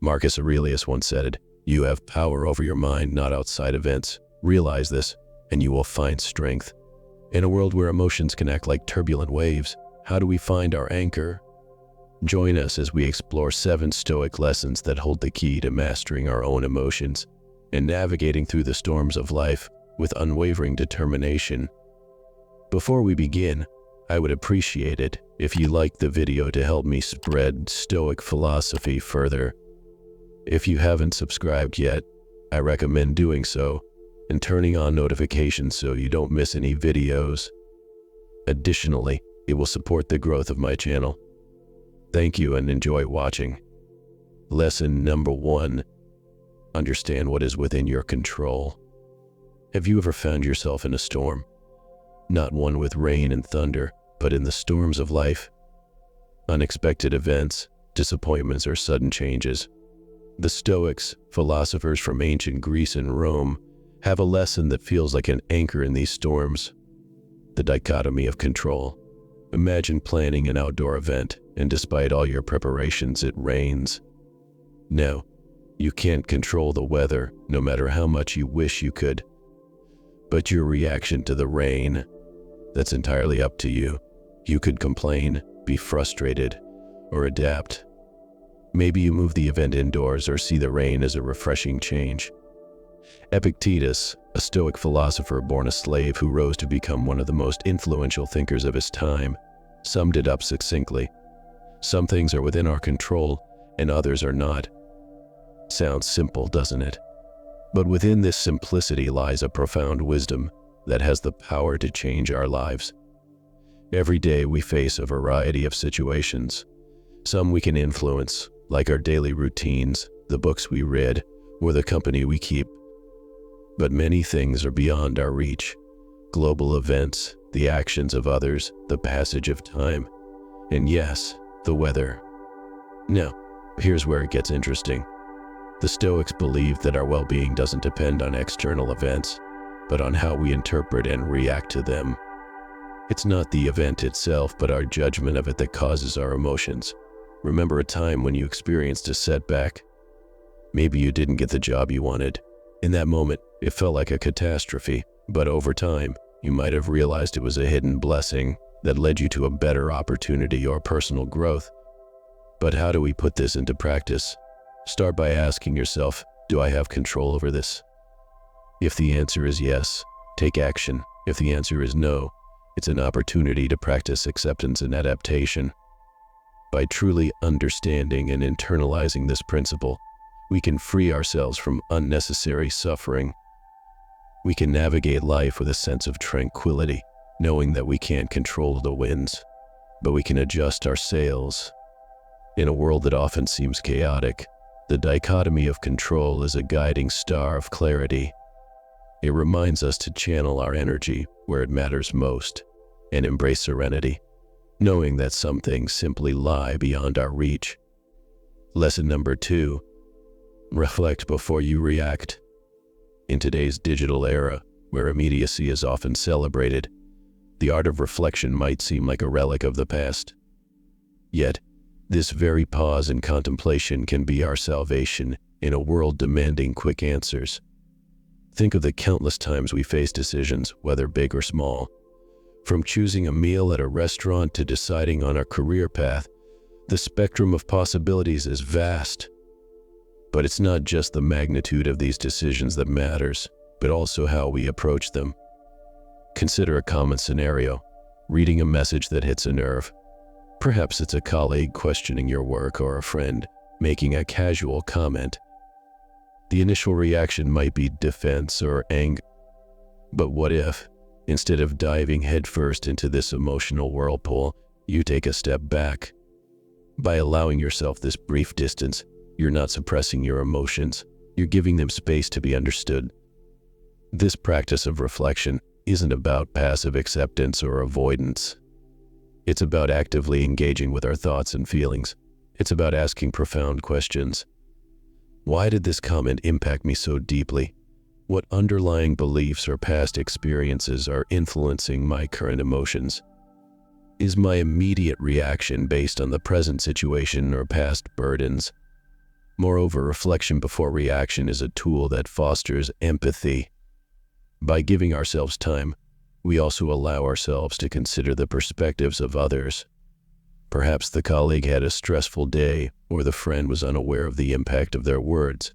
Marcus Aurelius once said, "You have power over your mind, not outside events. Realize this, and you will find strength." In a world where emotions can act like turbulent waves, how do we find our anchor? Join us as we explore 7 Stoic lessons that hold the key to mastering our own emotions and navigating through the storms of life with unwavering determination. Before we begin, I would appreciate it if you liked the video to help me spread Stoic philosophy further. If you haven't subscribed yet, I recommend doing so and turning on notifications so you don't miss any videos. Additionally, it will support the growth of my channel. Thank you and enjoy watching. Lesson number 1. Understand what is within your control. Have you ever found yourself in a storm? Not one with rain and thunder, but in the storms of life. Unexpected events, disappointments, or sudden changes. The Stoics, philosophers from ancient Greece and Rome, have a lesson that feels like an anchor in these storms. The dichotomy of control. Imagine planning an outdoor event, and despite all your preparations, it rains. No, you can't control the weather, no matter how much you wish you could. But your reaction to the rain, that's entirely up to you. You could complain, be frustrated, or adapt. Maybe you move the event indoors or see the rain as a refreshing change. Epictetus, a Stoic philosopher born a slave who rose to become one of the most influential thinkers of his time, summed it up succinctly. Some things are within our control, and others are not. Sounds simple, doesn't it? But within this simplicity lies a profound wisdom that has the power to change our lives. Every day we face a variety of situations. Some we can influence, like our daily routines, the books we read, or the company we keep. But many things are beyond our reach. Global events, the actions of others, the passage of time, and yes, the weather. Now, here's where it gets interesting. The Stoics believe that our well-being doesn't depend on external events, but on how we interpret and react to them. It's not the event itself, but our judgment of it that causes our emotions. Remember a time when you experienced a setback? Maybe you didn't get the job you wanted. In that moment, it felt like a catastrophe, but over time, you might have realized it was a hidden blessing that led you to a better opportunity or personal growth. But how do we put this into practice? Start by asking yourself, do I have control over this? If the answer is yes, take action. If the answer is no, it's an opportunity to practice acceptance and adaptation. By truly understanding and internalizing this principle, we can free ourselves from unnecessary suffering. We can navigate life with a sense of tranquility, knowing that we can't control the winds, but we can adjust our sails. In a world that often seems chaotic, the dichotomy of control is a guiding star of clarity. It reminds us to channel our energy where it matters most and embrace serenity, knowing that some things simply lie beyond our reach. Lesson number 2. Reflect before you react. In today's digital era, where immediacy is often celebrated, the art of reflection might seem like a relic of the past. Yet, this very pause and contemplation can be our salvation in a world demanding quick answers. Think of the countless times we face decisions, whether big or small. From choosing a meal at a restaurant to deciding on our career path, the spectrum of possibilities is vast. But it's not just the magnitude of these decisions that matters, but also how we approach them. Consider a common scenario, reading a message that hits a nerve. Perhaps it's a colleague questioning your work or a friend making a casual comment. The initial reaction might be defense or anger. But what if, instead of diving headfirst into this emotional whirlpool, you take a step back? By allowing yourself this brief distance, you're not suppressing your emotions, you're giving them space to be understood. This practice of reflection isn't about passive acceptance or avoidance. It's about actively engaging with our thoughts and feelings. It's about asking profound questions. Why did this comment impact me so deeply? What underlying beliefs or past experiences are influencing my current emotions? Is my immediate reaction based on the present situation or past burdens? Moreover, reflection before reaction is a tool that fosters empathy. By giving ourselves time, we also allow ourselves to consider the perspectives of others. Perhaps the colleague had a stressful day, or the friend was unaware of the impact of their words.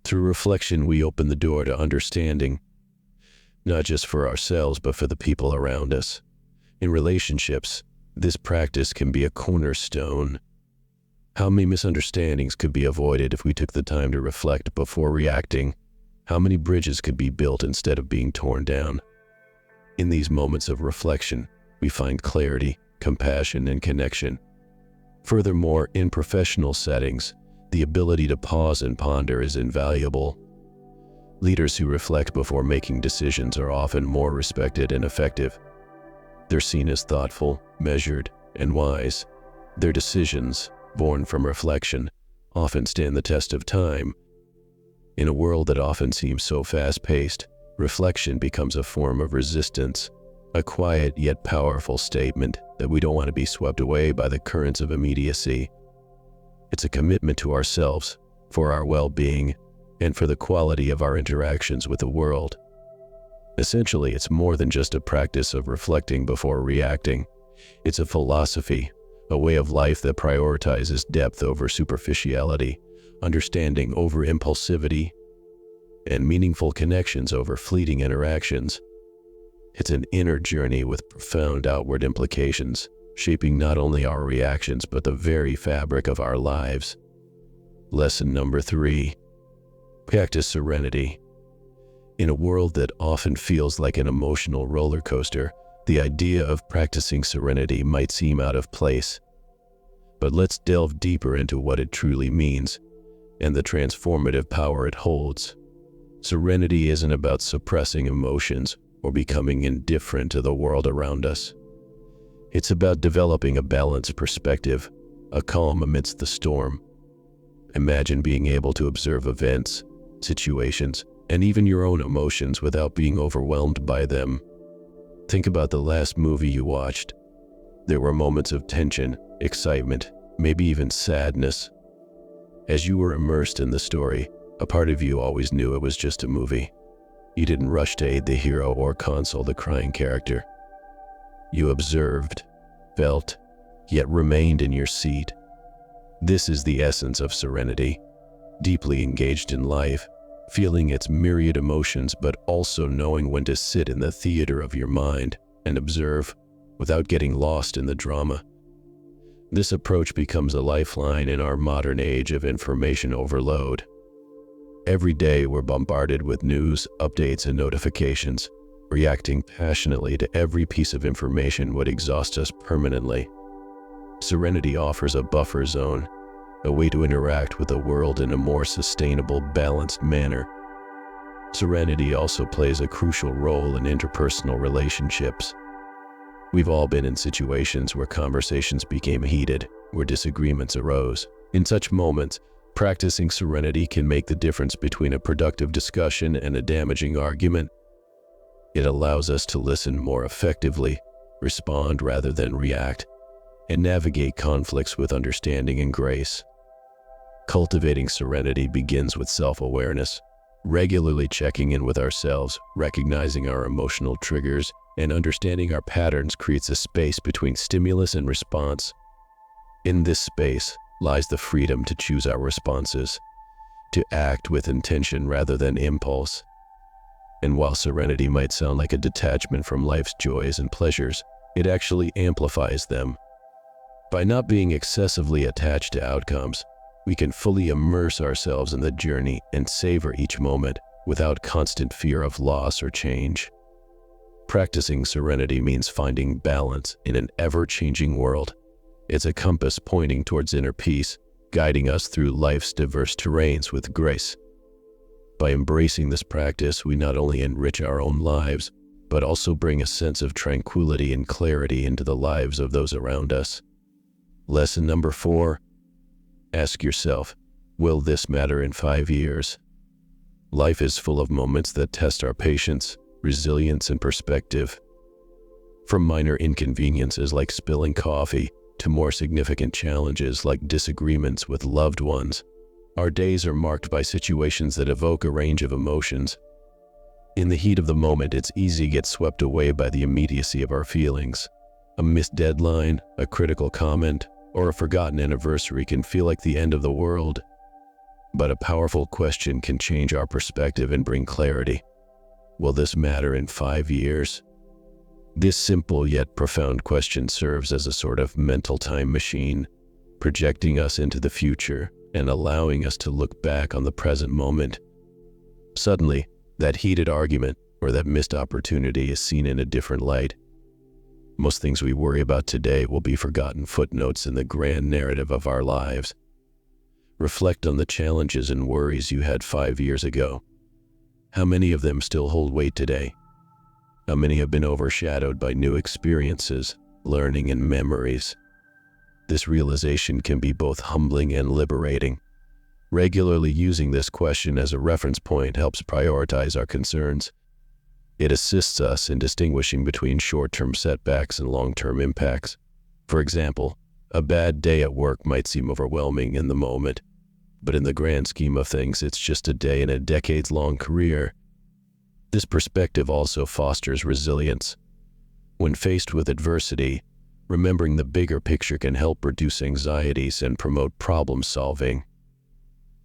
Through reflection, we open the door to understanding, not just for ourselves, but for the people around us. In relationships, this practice can be a cornerstone. How many misunderstandings could be avoided if we took the time to reflect before reacting? How many bridges could be built instead of being torn down? In these moments of reflection, we find clarity, compassion, and connection. Furthermore, in professional settings, the ability to pause and ponder is invaluable. Leaders who reflect before making decisions are often more respected and effective. They're seen as thoughtful, measured, and wise. Their decisions, born from reflection, often stand the test of time. In a world that often seems so fast-paced, reflection becomes a form of resistance, a quiet yet powerful statement that we don't want to be swept away by the currents of immediacy. It's a commitment to ourselves, for our well-being, and for the quality of our interactions with the world. Essentially, it's more than just a practice of reflecting before reacting. It's a philosophy, a way of life that prioritizes depth over superficiality, understanding over impulsivity, and meaningful connections over fleeting interactions. It's an inner journey with profound outward implications, shaping not only our reactions but the very fabric of our lives. Lesson number 3. Practice serenity. In a world that often feels like an emotional roller coaster, the idea of practicing serenity might seem out of place. But let's delve deeper into what it truly means and the transformative power it holds. Serenity isn't about suppressing emotions or becoming indifferent to the world around us. It's about developing a balanced perspective, a calm amidst the storm. Imagine being able to observe events, situations, and even your own emotions without being overwhelmed by them. Think about the last movie you watched. There were moments of tension, excitement, maybe even sadness. As you were immersed in the story, a part of you always knew it was just a movie. You didn't rush to aid the hero or console the crying character. You observed, felt, yet remained in your seat. This is the essence of serenity, deeply engaged in life, feeling its myriad emotions but also knowing when to sit in the theater of your mind and observe without getting lost in the drama. This approach becomes a lifeline in our modern age of information overload. Every day we're bombarded with news, updates, and notifications. Reacting passionately to every piece of information would exhaust us permanently. Serenity offers a buffer zone, a way to interact with the world in a more sustainable, balanced manner. Serenity also plays a crucial role in interpersonal relationships. We've all been in situations where conversations became heated, where disagreements arose. In such moments, practicing serenity can make the difference between a productive discussion and a damaging argument. It allows us to listen more effectively, respond rather than react, and navigate conflicts with understanding and grace. Cultivating serenity begins with self-awareness, regularly checking in with ourselves, recognizing our emotional triggers, and understanding our patterns creates a space between stimulus and response. In this space lies the freedom to choose our responses, to act with intention rather than impulse. And while serenity might sound like a detachment from life's joys and pleasures, it actually amplifies them. By not being excessively attached to outcomes, we can fully immerse ourselves in the journey and savor each moment without constant fear of loss or change. Practicing serenity means finding balance in an ever-changing world. It's a compass pointing towards inner peace, guiding us through life's diverse terrains with grace. By embracing this practice, we not only enrich our own lives, but also bring a sense of tranquility and clarity into the lives of those around us. Lesson number 4. Ask yourself, will this matter in 5 years? Life is full of moments that test our patience, resilience, and perspective. From minor inconveniences like spilling coffee to more significant challenges like disagreements with loved ones, Our days are marked by situations that evoke a range of emotions. In the heat of the moment, it's easy to get swept away by the immediacy of our feelings. A missed deadline, a critical comment, or a forgotten anniversary can feel like the end of the world. But a powerful question can change our perspective and bring clarity. Will this matter in 5 years? This simple yet profound question serves as a sort of mental time machine, projecting us into the future and allowing us to look back on the present moment. Suddenly, that heated argument or that missed opportunity is seen in a different light. Most things we worry about today will be forgotten footnotes in the grand narrative of our lives. Reflect on the challenges and worries you had 5 years ago. How many of them still hold weight today? How many have been overshadowed by new experiences, learning, and memories? This realization can be both humbling and liberating. Regularly using this question as a reference point helps prioritize our concerns. It assists us in distinguishing between short-term setbacks and long-term impacts. For example, a bad day at work might seem overwhelming in the moment, but in the grand scheme of things, it's just a day in a decades-long career. This perspective also fosters resilience. When faced with adversity, remembering the bigger picture can help reduce anxieties and promote problem-solving.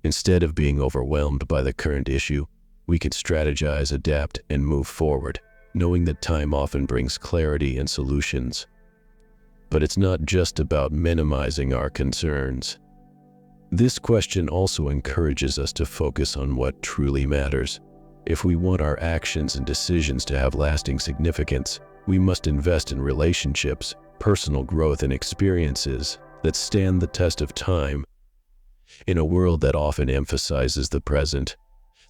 Instead of being overwhelmed by the current issue, we can strategize, adapt, and move forward, knowing that time often brings clarity and solutions. But it's not just about minimizing our concerns. This question also encourages us to focus on what truly matters. If we want our actions and decisions to have lasting significance, we must invest in relationships, personal growth, and experiences that stand the test of time. In a world that often emphasizes the present,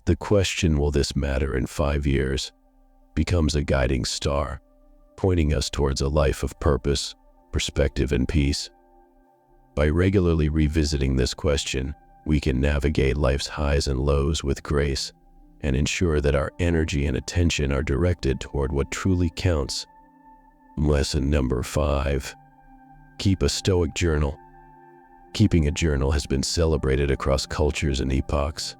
the question, will this matter in 5 years, becomes a guiding star, pointing us towards a life of purpose, perspective, and peace. By regularly revisiting this question, we can navigate life's highs and lows with grace and ensure that our energy and attention are directed toward what truly counts. Lesson number 5. Keep a Stoic journal. Keeping a journal has been celebrated across cultures and epochs,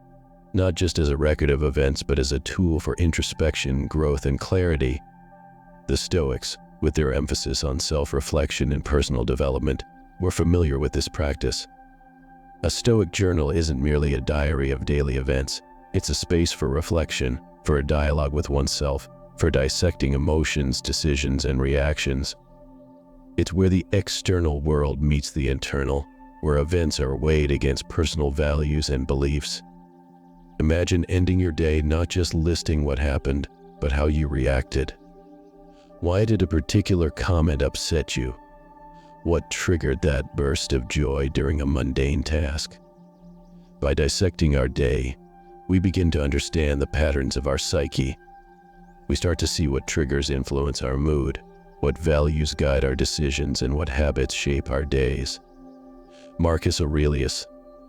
not just as a record of events, but as a tool for introspection, growth, and clarity. The Stoics, with their emphasis on self-reflection and personal development, were familiar with this practice. A Stoic journal isn't merely a diary of daily events. It's a space for reflection, for a dialogue with oneself, for dissecting emotions, decisions, and reactions. It's where the external world meets the internal, where events are weighed against personal values and beliefs. Imagine ending your day not just listing what happened, but how you reacted. Why did a particular comment upset you? What triggered that burst of joy during a mundane task? By dissecting our day, we begin to understand the patterns of our psyche. We start to see what triggers influence our mood, what values guide our decisions, and what habits shape our days. Marcus Aurelius,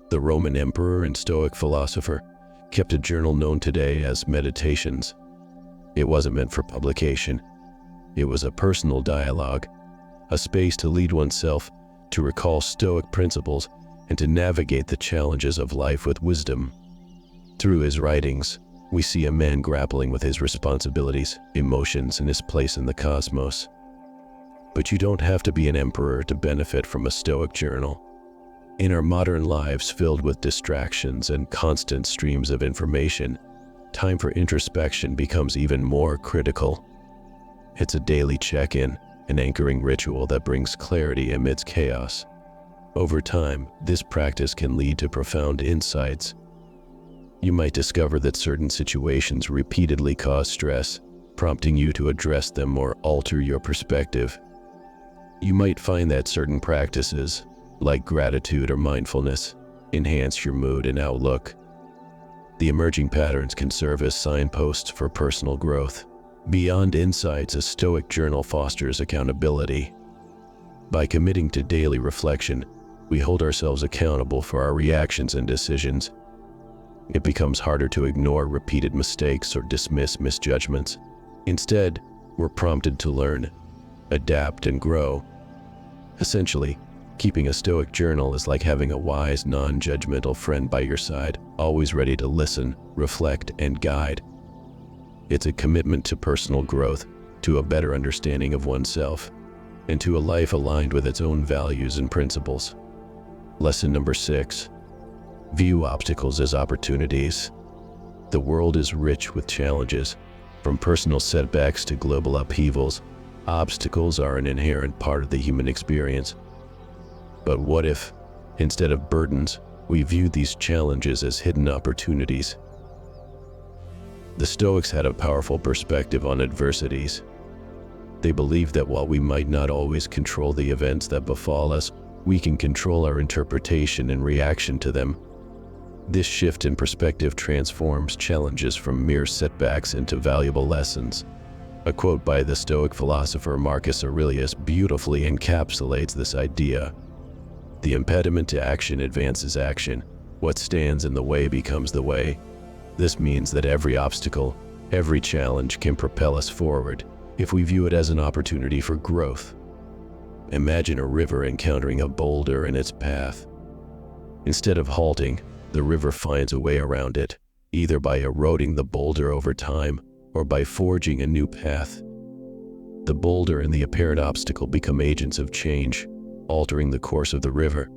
the Roman emperor and Stoic philosopher, kept a journal known today as Meditations. It wasn't meant for publication. It was a personal dialogue, a space to lead oneself, to recall Stoic principles, and to navigate the challenges of life with wisdom. Through his writings, we see a man grappling with his responsibilities, emotions, and his place in the cosmos. But you don't have to be an emperor to benefit from a Stoic journal. In our modern lives filled with distractions and constant streams of information, time for introspection becomes even more critical. It's a daily check-in, an anchoring ritual that brings clarity amidst chaos. Over time, this practice can lead to profound insights. You might discover that certain situations repeatedly cause stress, prompting you to address them or alter your perspective. You might find that certain practices, like gratitude or mindfulness, enhance your mood and outlook. The emerging patterns can serve as signposts for personal growth. Beyond insights, a Stoic journal fosters accountability. By committing to daily reflection, we hold ourselves accountable for our reactions and decisions. It becomes harder to ignore repeated mistakes or dismiss misjudgments. Instead, we're prompted to learn, adapt, and grow. Essentially, Keeping a Stoic journal is like having a wise, non-judgmental friend by your side, always ready to listen, reflect, and guide. It's a commitment to personal growth, to a better understanding of oneself, and to a life aligned with its own values and principles. Lesson number 6. View obstacles as opportunities. The world is rich with challenges. From personal setbacks to global upheavals, obstacles are an inherent part of the human experience. But what if, instead of burdens, we viewed these challenges as hidden opportunities? The Stoics had a powerful perspective on adversities. They believed that while we might not always control the events that befall us, we can control our interpretation and reaction to them. This shift in perspective transforms challenges from mere setbacks into valuable lessons. A quote by the Stoic philosopher Marcus Aurelius beautifully encapsulates this idea. The impediment to action advances action. What stands in the way becomes the way. This means that every obstacle, every challenge can propel us forward if we view it as an opportunity for growth. Imagine a river encountering a boulder in its path. Instead of halting, the river finds a way around it, either by eroding the boulder over time or by forging a new path. The boulder and the apparent obstacle become agents of change, altering the course of the river.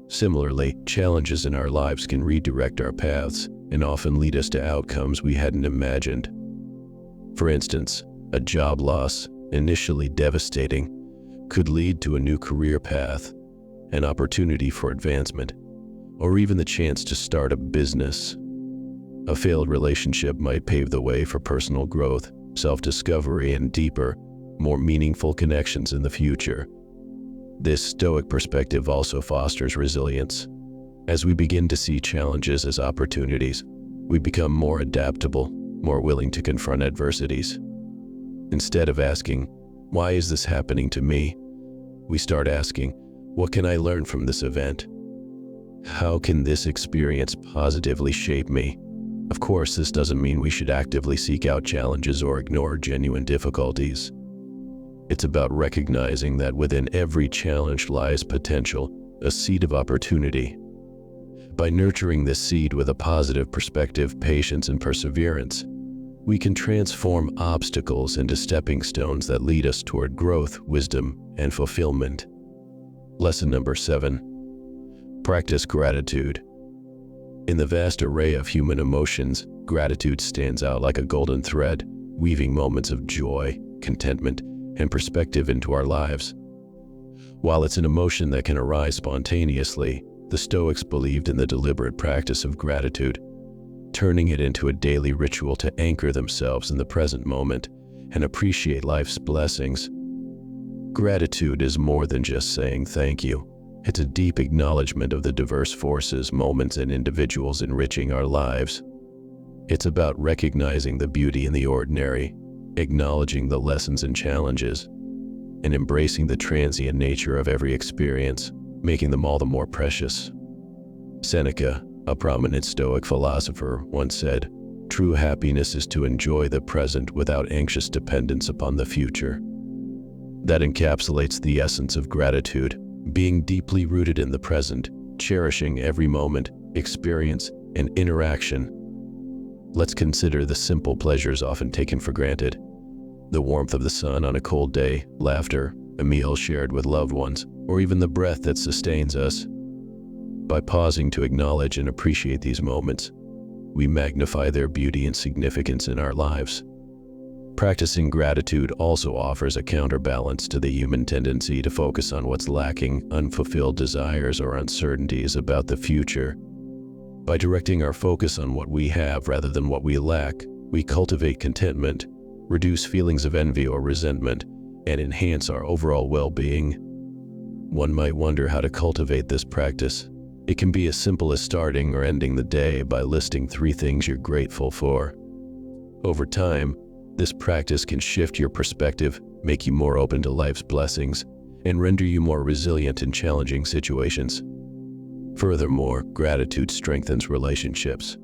Similarly, challenges in our lives can redirect our paths and often lead us to outcomes we hadn't imagined. For instance, a job loss, initially devastating, could lead to a new career path, an opportunity for advancement, or even the chance to start a business. A failed relationship might pave the way for personal growth, self-discovery, and deeper, more meaningful connections in the future. This Stoic perspective also fosters resilience. As we begin to see challenges as opportunities, we become more adaptable, more willing to confront adversities. Instead of asking, "Why is this happening to me?" we start asking, "What can I learn from this event? How can this experience positively shape me?" Of course, this doesn't mean we should actively seek out challenges or ignore genuine difficulties. It's about recognizing that within every challenge lies potential, a seed of opportunity. By nurturing this seed with a positive perspective, patience, and perseverance, we can transform obstacles into stepping stones that lead us toward growth, wisdom, and fulfillment. Lesson number 7. Practice gratitude. In the vast array of human emotions, gratitude stands out like a golden thread, weaving moments of joy, contentment, and perspective into our lives. While it's an emotion that can arise spontaneously, the Stoics believed in the deliberate practice of gratitude, turning it into a daily ritual to anchor themselves in the present moment and appreciate life's blessings. Gratitude is more than just saying thank you. It's a deep acknowledgement of the diverse forces, moments, and individuals enriching our lives. It's about recognizing the beauty in the ordinary, acknowledging the lessons and challenges, and embracing the transient nature of every experience, making them all the more precious. Seneca, a prominent Stoic philosopher, once said, "True happiness is to enjoy the present without anxious dependence upon the future." That encapsulates the essence of gratitude, being deeply rooted in the present, cherishing every moment, experience, and interaction. Let's consider the simple pleasures often taken for granted. The warmth of the sun on a cold day, laughter, a meal shared with loved ones, or even the breath that sustains us. By pausing to acknowledge and appreciate these moments, we magnify their beauty and significance in our lives. Practicing gratitude also offers a counterbalance to the human tendency to focus on what's lacking, unfulfilled desires, or uncertainties about the future. By directing our focus on what we have rather than what we lack, we cultivate contentment, reduce feelings of envy or resentment, and enhance our overall well-being. One might wonder how to cultivate this practice. It can be as simple as starting or ending the day by listing 3 things you're grateful for. Over time, this practice can shift your perspective, make you more open to life's blessings, and render you more resilient in challenging situations. Furthermore, gratitude strengthens relationships.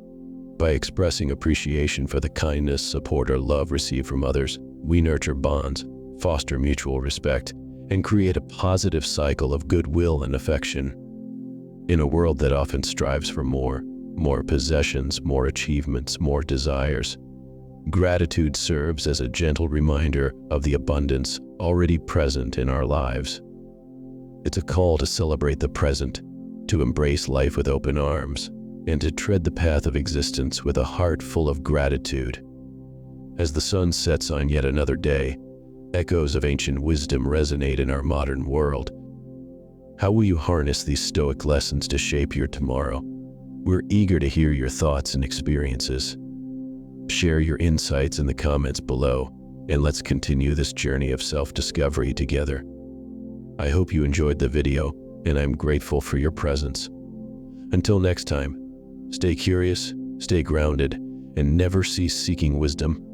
By expressing appreciation for the kindness, support, or love received from others, we nurture bonds, foster mutual respect, and create a positive cycle of goodwill and affection. In a world that often strives for more possessions, more achievements, more desires, gratitude serves as a gentle reminder of the abundance already present in our lives. It's a call to celebrate the present, to embrace life with open arms, and to tread the path of existence with a heart full of gratitude. As the sun sets on yet another day, echoes of ancient wisdom resonate in our modern world. How will you harness these Stoic lessons to shape your tomorrow? We're eager to hear your thoughts and experiences. Share your insights in the comments below, and let's continue this journey of self-discovery together. I hope you enjoyed the video, and I'm grateful for your presence. Until next time, stay curious, stay grounded, and never cease seeking wisdom.